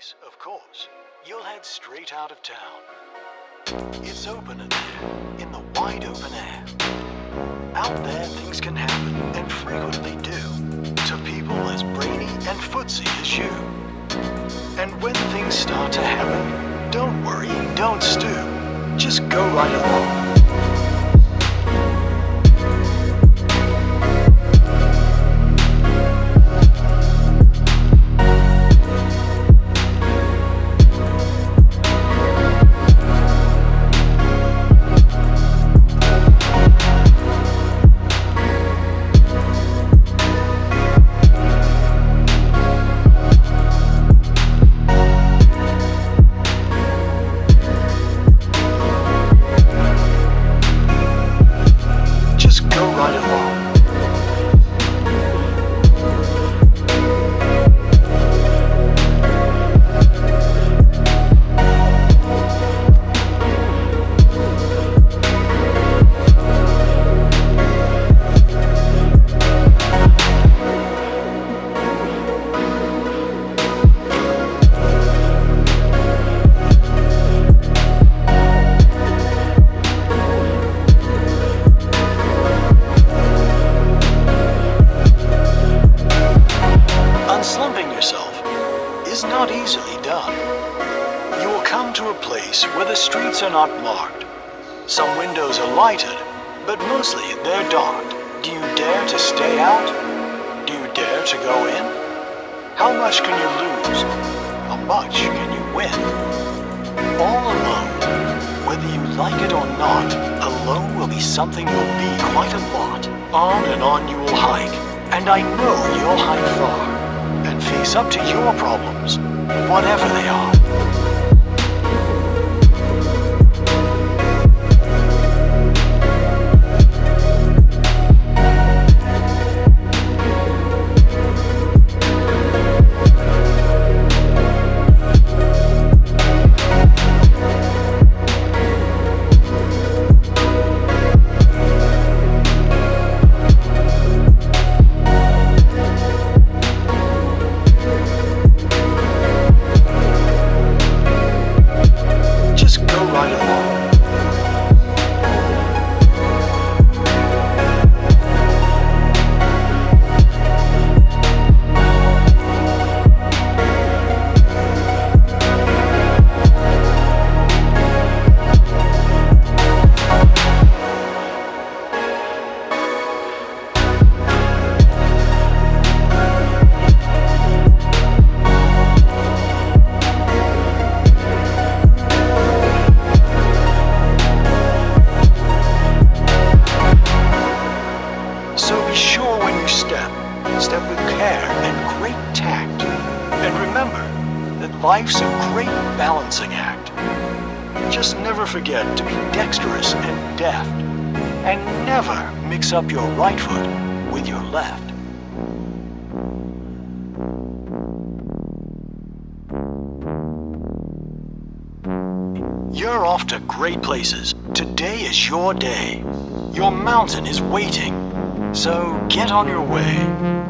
place, of course, you'll head straight out of town. It's open in there, in the wide open air. Out there things can happen, and frequently do, to people as brainy and footsy as you. And when things start to happen, don't worry, don't stew. Just go right along. Are not marked. Some windows are lighted, but mostly they're dark. Do you dare to stay out? Do you dare to go in? How much can you lose? How much can you win? All alone, whether you like it or not, alone will be something you'll be quite a lot. On and on you will hike, and I know you'll hike far, and face up to your problems, whatever they are. Life's a great balancing act. Just never forget to be dexterous and deft, and never mix up your right foot with your left. You're off to great places. Today is your day. Your mountain is waiting. So get on your way.